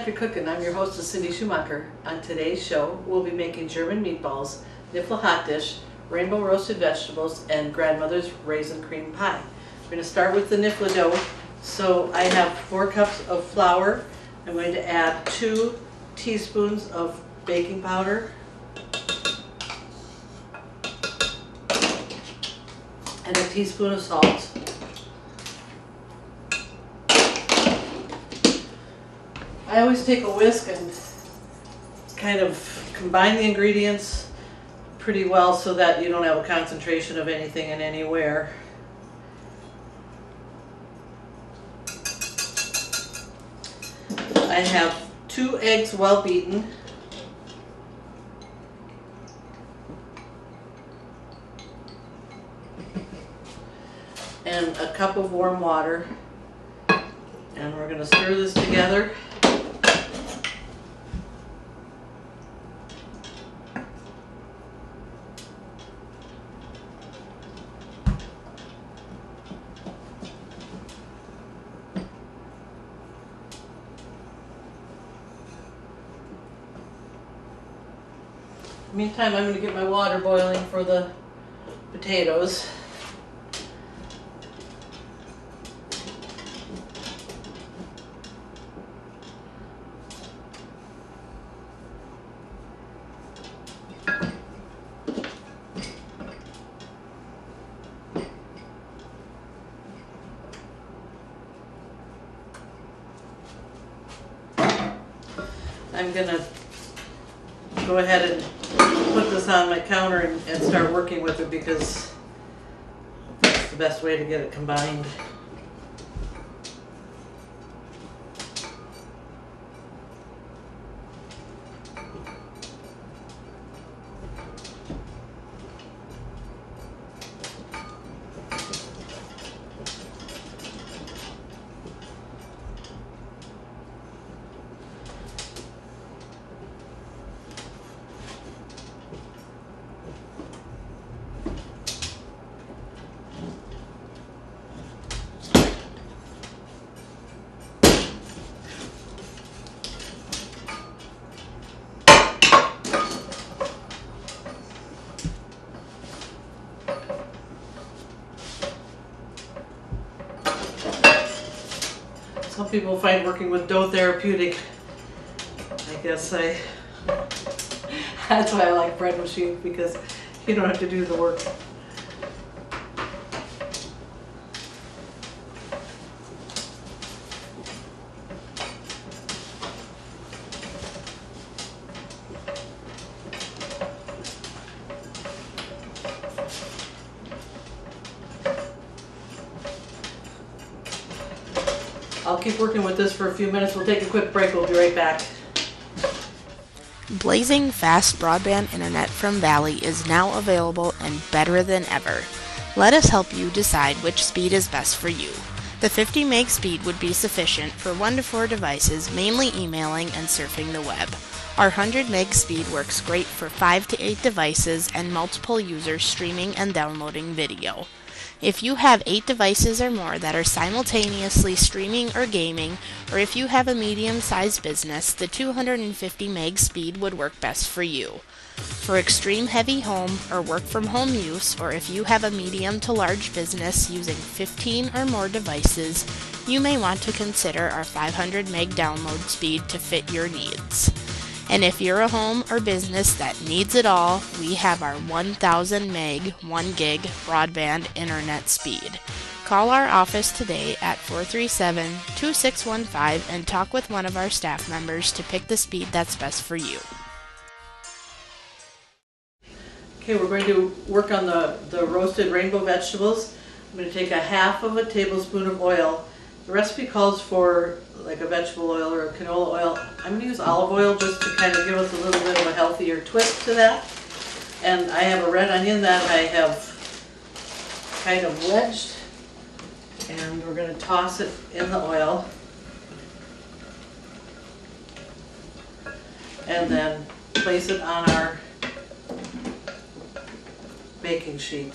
for Cookin. I'm your hostess, Cindy Schumacher. On today's show, we'll be making German meatballs, Niffle hot dish, rainbow roasted vegetables, and grandmother's raisin cream pie. We're going to start with the Niffle dough. So I have 4 cups of flour. I'm going to add 2 teaspoons of baking powder and a teaspoon of salt. I always take a whisk and kind of combine the ingredients pretty well so that you don't have a concentration of anything in anywhere. I have 2 eggs well beaten, and a cup of warm water, and we're going to stir this together. Meantime, I'm going to get my water boiling for the potatoes. I'm going to go ahead and put this on my counter and start working with it because that's the best way to get it combined. Some people find working with dough therapeutic. I guess that's why I like bread machines, because you don't have to do the work. I'll keep working with this for a few minutes. We'll take a quick break. We'll be right back. Blazing fast broadband internet from Valley is now available and better than ever. Let us help you decide which speed is best for you. The 50 meg speed would be sufficient for 1 to 4 devices, mainly emailing and surfing the web. Our 100 meg speed works great for 5 to 8 devices and multiple users streaming and downloading video. If you have 8 devices or more that are simultaneously streaming or gaming, or if you have a medium-sized business, the 250 meg speed would work best for you. For extreme heavy home or work from home use, or if you have a medium to large business using 15 or more devices, you may want to consider our 500 meg download speed to fit your needs. And if you're a home or business that needs it all, we have our 1000 meg 1 gig broadband internet speed. Call our office today at 437-2615 and talk with one of our staff members to pick the speed that's best for you. Okay, we're going to work on the roasted rainbow vegetables. I'm going to take a half of a tablespoon of oil. The recipe calls for like a vegetable oil or a canola oil. I'm going to use olive oil just to kind of give us a little bit of a healthier twist to that. And I have a red onion that I have kind of wedged, and we're going to toss it in the oil. And then place it on our baking sheet.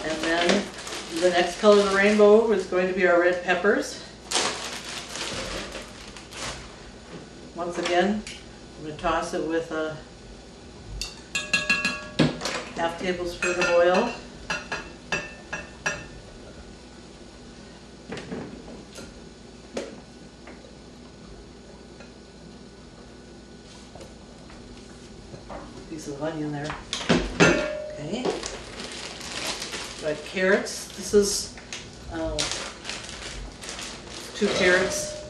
And then The next color of the rainbow is going to be our red peppers. Once again, I'm going to toss it with a half tablespoon of oil. Piece of onion there. Okay. Got carrots. This is 2 carrots.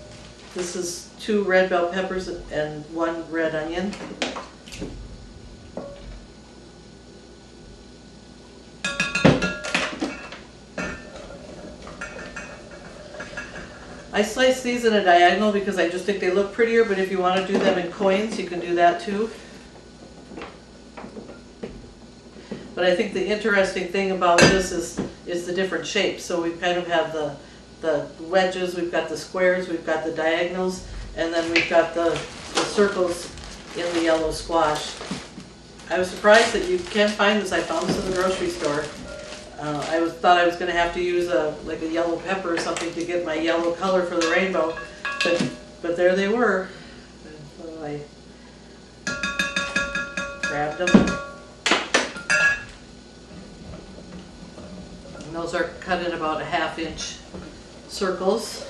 This is 2 red bell peppers and 1 red onion. I slice these in a diagonal because I just think they look prettier, but if you want to do them in coins, you can do that too. But I think the interesting thing about this is the different shapes. So we kind of have the wedges, we've got the squares, we've got the diagonals, and then we've got the circles in the yellow squash. I was surprised that you can find this. I found this in the grocery store. I thought I was going to have to use like a yellow pepper or something to get my yellow color for the rainbow, but there they were. And so I grabbed them. And those are cut in about a 1/2 inch circles.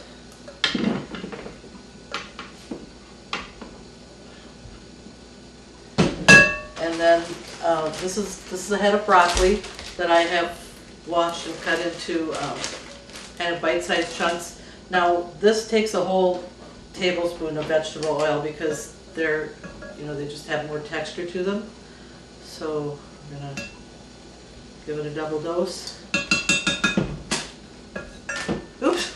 And then this is a head of broccoli that I have washed and cut into kind of bite-sized chunks. Now this takes a whole tablespoon of vegetable oil because they're, they just have more texture to them. So I'm gonna give it a double dose. Oops.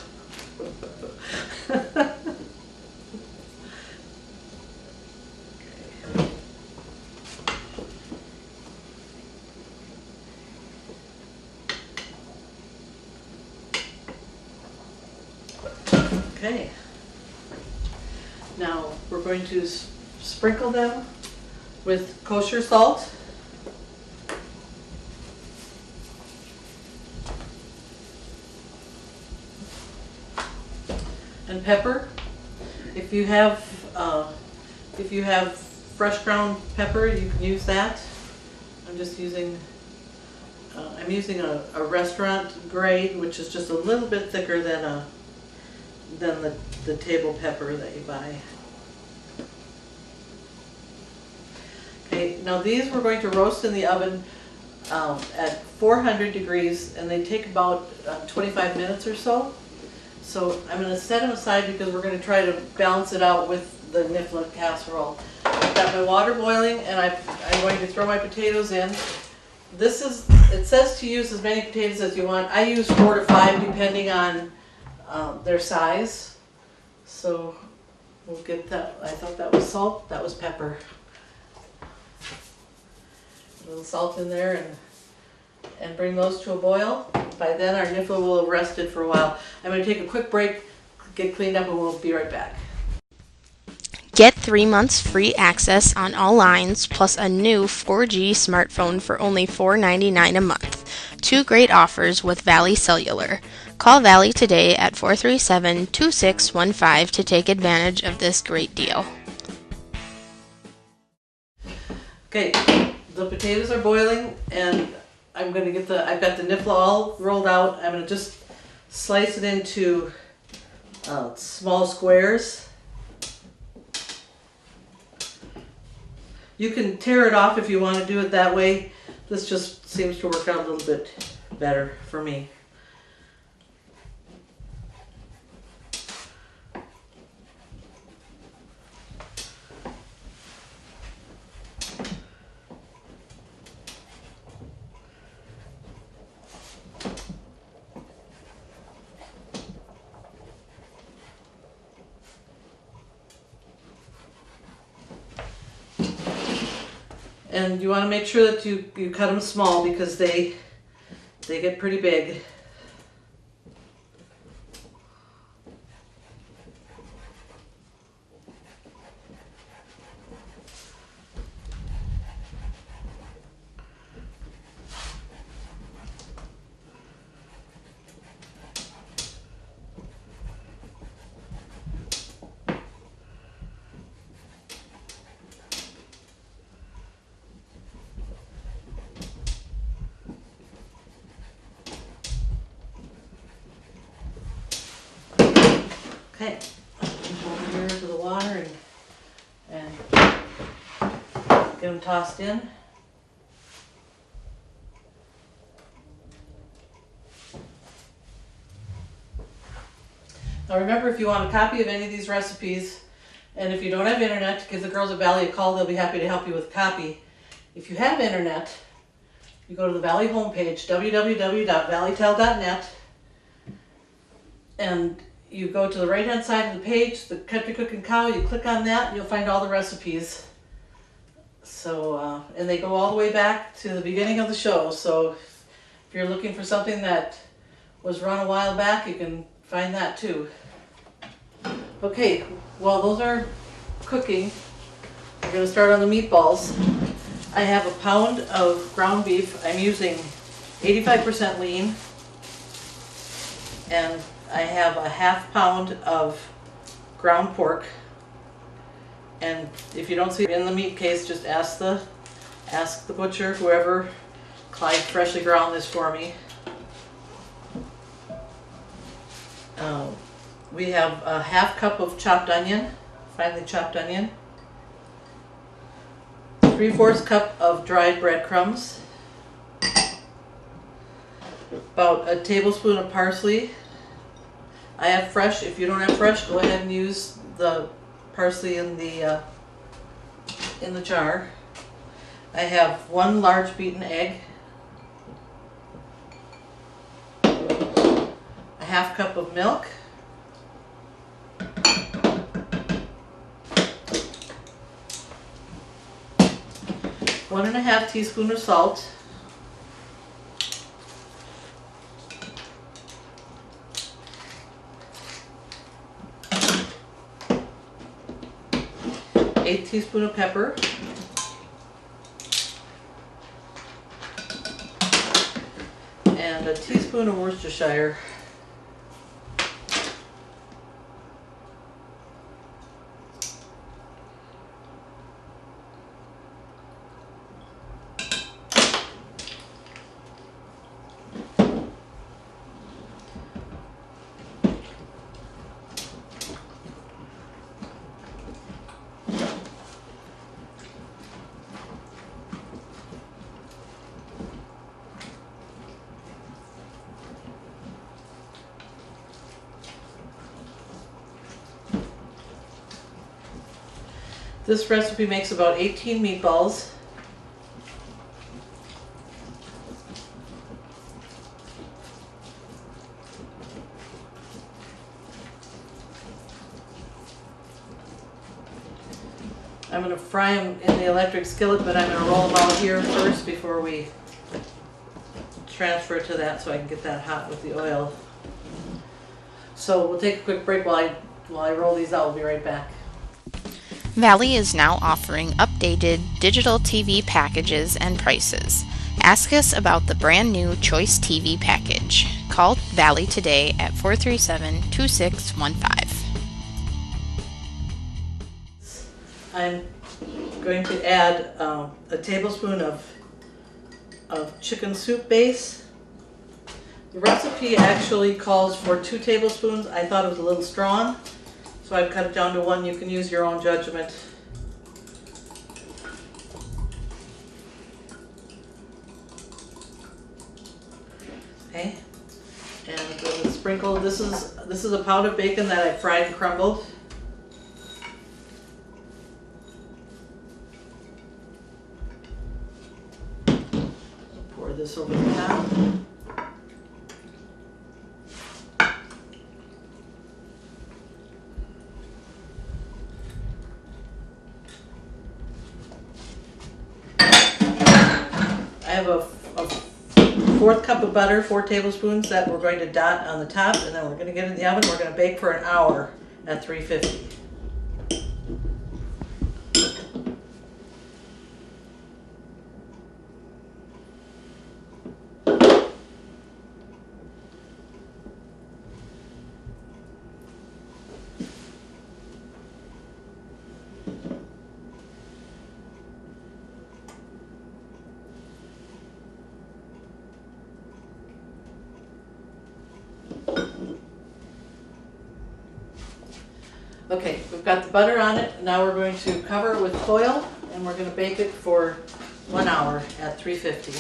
Okay. Now we're going to sprinkle them with kosher salt. And pepper. If you have fresh ground pepper, you can use that. I'm just using a restaurant grade, which is just a little bit thicker than the table pepper that you buy. Okay, now these we're going to roast in the oven at 400 degrees, and they take about 25 minutes or so. So I'm going to set them aside because we're going to try to balance it out with the Nifla casserole. I've got my water boiling, and I'm going to throw my potatoes in. It says to use as many potatoes as you want. I use 4 to 5 depending on their size. So we'll get that. I thought that was salt, that was pepper. A little salt in there and bring those to a boil. By then our nifla will have rested for a while. I'm going to take a quick break, get cleaned up, and we'll be right back. Get 3 months free access on all lines, plus a new 4G smartphone for only $4.99 a month. 2 great offers with Valley Cellular. Call Valley today at 437-2615 to take advantage of this great deal. Okay, the potatoes are boiling, and I'm going to I've got the nifla all rolled out. I'm going to just slice it into small squares. You can tear it off if you want to do it that way. This just seems to work out a little bit better for me. And you want to make sure that you cut them small because they get pretty big. Okay, over here to the water and get them tossed in. Now remember, if you want a copy of any of these recipes, and if you don't have internet, give the girls at Valley a call. They'll be happy to help you with a copy. If you have internet, you go to the Valley homepage, www.valleytel.net, and you go to the right-hand side of the page, the Country Cookin' Cow, you click on that, and you'll find all the recipes. So, and they go all the way back to the beginning of the show. So if you're looking for something that was run a while back, you can find that too. Okay, while those are cooking, we're going to start on the meatballs. I have a pound of ground beef. I'm using 85% lean, and I have a half pound of ground pork. And if you don't see it in the meat case, just ask the butcher, whoever. Clyde freshly ground this for me. We have a half cup of chopped onion, finely chopped onion. 3/4 cup of dried breadcrumbs. About a tablespoon of parsley. I have fresh. If you don't have fresh, go ahead and use the parsley in the jar. I have 1 large beaten egg. A half cup of milk. 1½ teaspoon of salt. Eighth teaspoon of pepper. And a teaspoon of Worcestershire. This recipe makes about 18 meatballs. I'm going to fry them in the electric skillet, but I'm going to roll them out here first before we transfer to that so I can get that hot with the oil. So we'll take a quick break while I roll these out. We'll be right back. Valley is now offering updated digital TV packages and prices. Ask us about the brand new Choice TV package. Call Valley today at 437-2615. I'm going to add a tablespoon of chicken soup base. The recipe actually calls for 2 tablespoons. I thought it was a little strong, so I've cut it down to 1. You can use your own judgment. Okay, and I'm going to sprinkle. This is a pound of bacon that I fried and crumbled. Pour this over the top. I have a 1/4 cup of butter, 4 tablespoons that we're going to dot on the top, and then we're going to get it in the oven. We're going to bake for an hour at 350. Okay, we've got the butter on it. Now we're going to cover it with foil and we're going to bake it for 1 hour at 350.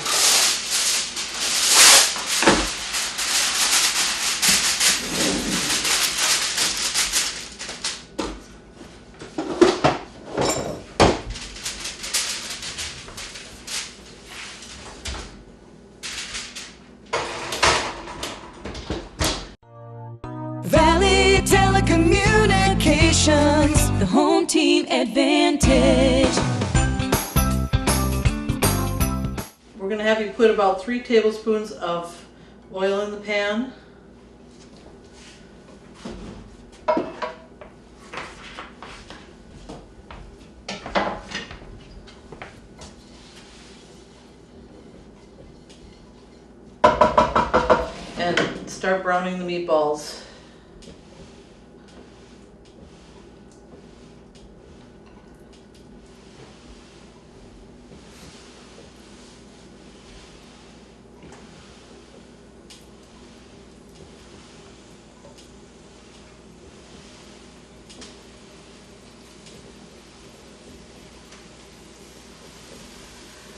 Valley Telecommunications, the home team advantage. We're going to have you put about 3 tablespoons of oil in the pan. And start browning the meatballs.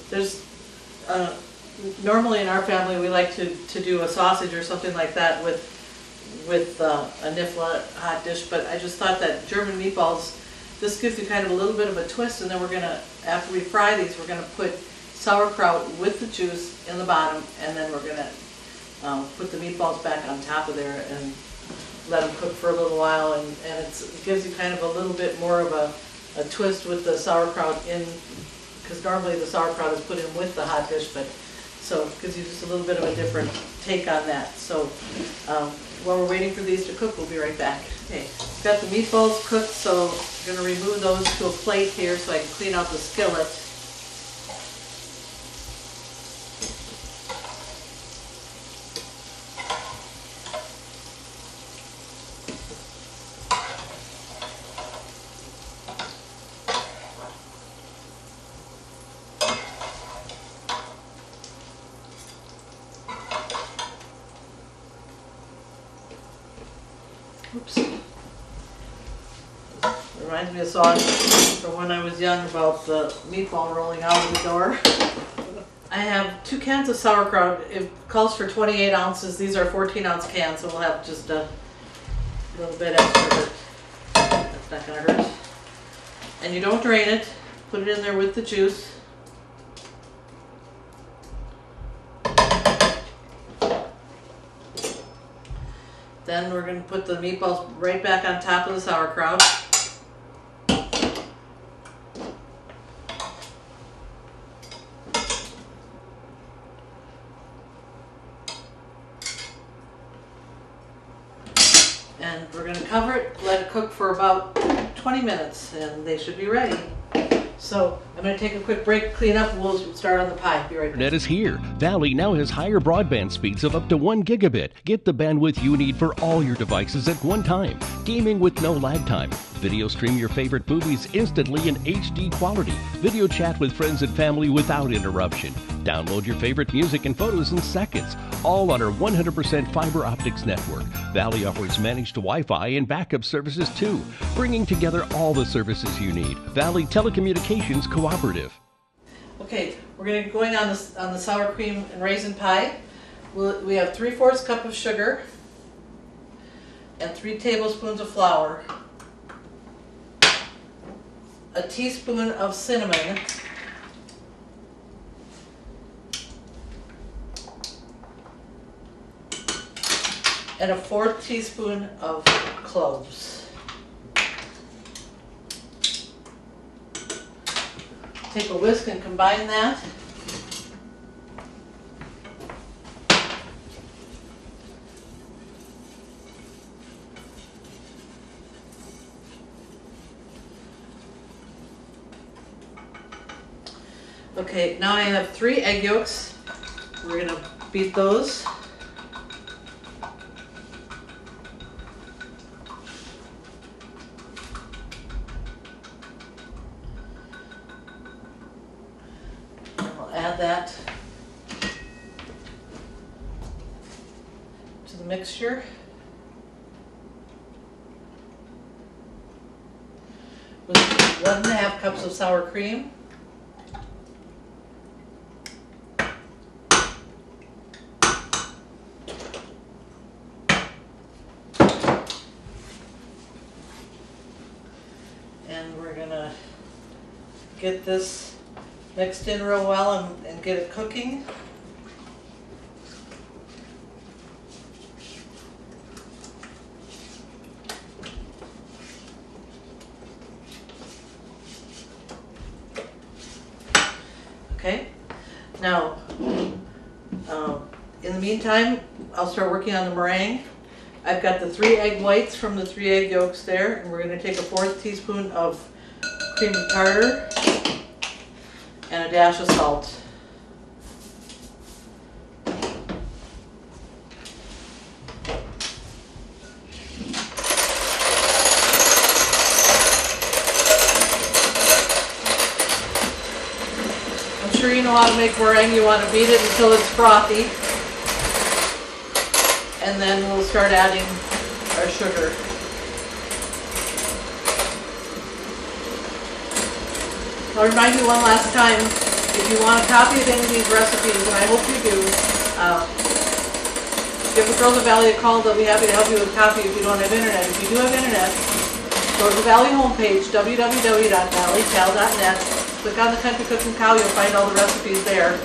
There's normally in our family we like to do a sausage or something like that with a Nifla hot dish, but I just thought that German meatballs, this gives you kind of a little bit of a twist, and then we're gonna, after we fry these, we're gonna put sauerkraut with the juice in the bottom, and then we're gonna put the meatballs back on top of there and let them cook for a little while, and it gives you kind of a little bit more of a twist with the sauerkraut in, because normally the sauerkraut is put in with the hot dish, but so it gives you just a little bit of a different take on that. So while we're waiting for these to cook, we'll be right back. Okay, got the meatballs cooked, so I'm going to remove those to a plate here so I can clean out the skillet. Oops. Reminds me of a song from when I was young about the meatball rolling out of the door. I have 2 cans of sauerkraut. It calls for 28 ounces. These are 14-ounce cans, so we'll have just a little bit extra, but that's not going to hurt. And you don't drain it. Put it in there with the juice. Then we're going to put the meatballs right back on top of the sauerkraut. And we're going to cover it, let it cook for about 20 minutes, and they should be ready. So I'm going to take a quick break, clean up, and we'll start on the pie. Be right back. Internet is here. Valley now has higher broadband speeds of up to 1 gigabit. Get the bandwidth you need for all your devices at one time. Gaming with no lag time. Video stream your favorite movies instantly in HD quality. Video chat with friends and family without interruption. Download your favorite music and photos in seconds. All on our 100% fiber optics network. Valley offers managed Wi-Fi and backup services too, bringing together all the services you need. Valley Telecommunications Cooperative. Okay, we're going to going on the sour cream and raisin pie. We have 3/4 cup of sugar and 3 tablespoons of flour, a teaspoon of cinnamon, and a 1/4 teaspoon of cloves. Take a whisk and combine that. Okay, now I have 3 egg yolks. We're going to beat those. Add that to the mixture. with 1.5 cups of sour cream. And we're gonna get this mixed in real well and get it cooking. Okay, now in the meantime, I'll start working on the meringue. I've got the 3 egg whites from the 3 egg yolks there, and we're going to take a 1/4 teaspoon of cream tartar and a dash of salt. I'm sure you know how to make meringue. You want to beat it until it's frothy, and then we'll start adding our sugar. I'll remind you one last time, if you want a copy of any of these recipes, and I hope you do, give the girls at Valley a call. They'll be happy to help you with a copy if you don't have internet. If you do have internet, go to the Valley homepage, www.valleycal.net. Click on the Country Cooking Cow, you'll find all the recipes there.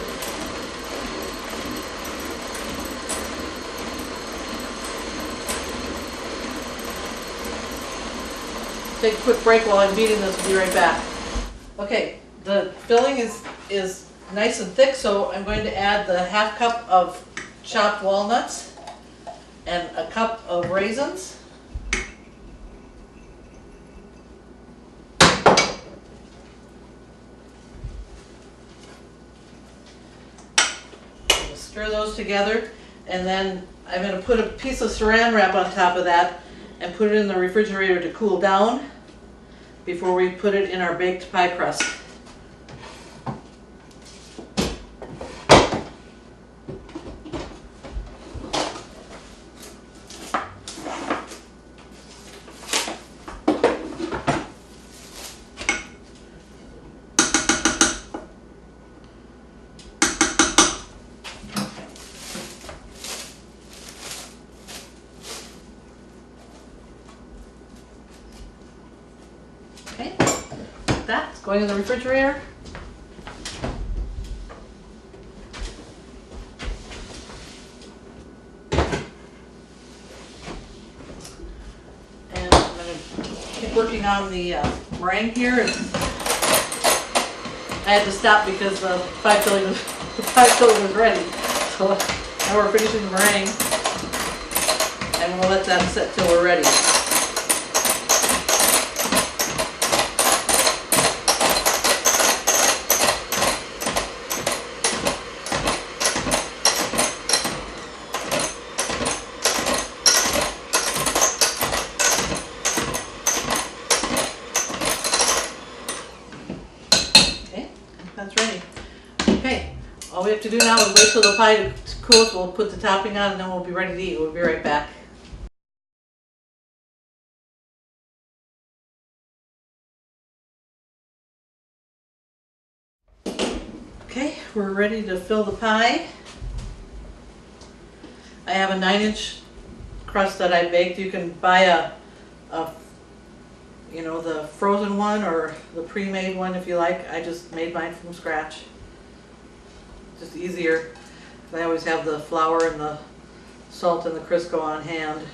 Take a quick break while I'm beating this. We'll be right back. Okay, the filling is nice and thick, so I'm going to add the 1/2 cup of chopped walnuts and a cup of raisins. Stir those together, and then I'm going to put a piece of saran wrap on top of that and put it in the refrigerator to cool down before we put it in our baked pie crust. Okay, that's going in the refrigerator. And I'm going to keep working on the meringue here. And I had to stop because the pie filling was ready. So now we're finishing the meringue, and we'll let that sit till we're ready. That's ready. Okay, all we have to do now is wait till the pie cools. We'll put the topping on, and then we'll be ready to eat. We'll be right back. Okay, we're ready to fill the pie. I have a 9-inch crust that I baked. You can buy the frozen one or the pre-made one if you like. I just made mine from scratch. Just easier. I always have the flour and the salt and the Crisco on hand.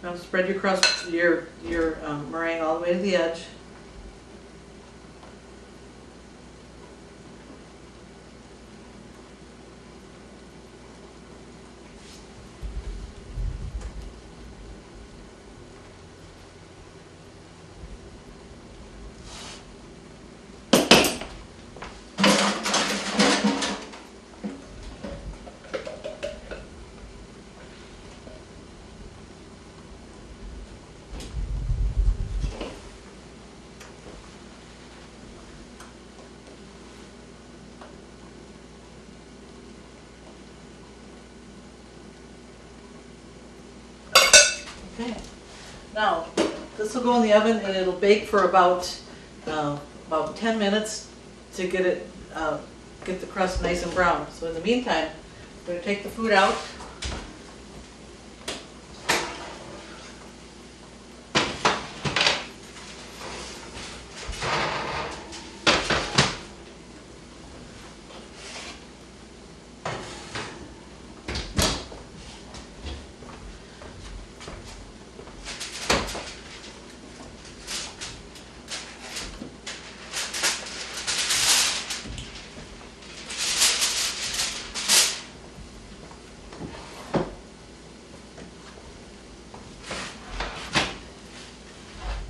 Now spread your crust, your meringue all the way to the edge. Okay. Now, this will go in the oven and it'll bake for about 10 minutes to get it get the crust nice and brown. So in the meantime, I'm going to take the food out.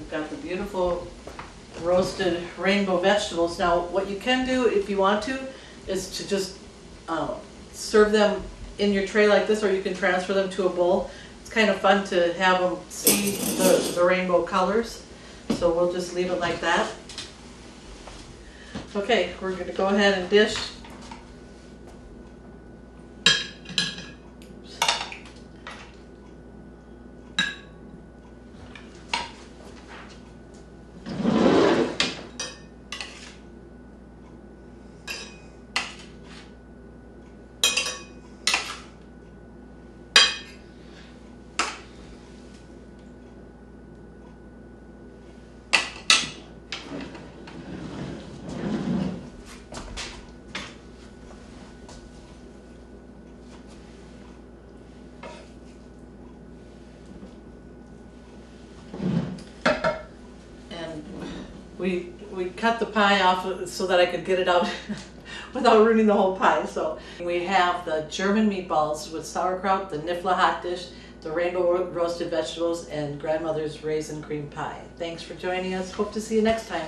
Got the beautiful roasted rainbow vegetables. Now what you can do if you want to is to just serve them in your tray like this, or you can transfer them to a bowl. It's kind of fun to have them see the rainbow colors, so we'll just leave it like that. Okay, we're going to go ahead and dish. We cut the pie off so that I could get it out without ruining the whole pie. So we have the German meatballs with sauerkraut, the Niffler hot dish, the rainbow roasted vegetables, and grandmother's raisin cream pie. Thanks for joining us. Hope to see you next time.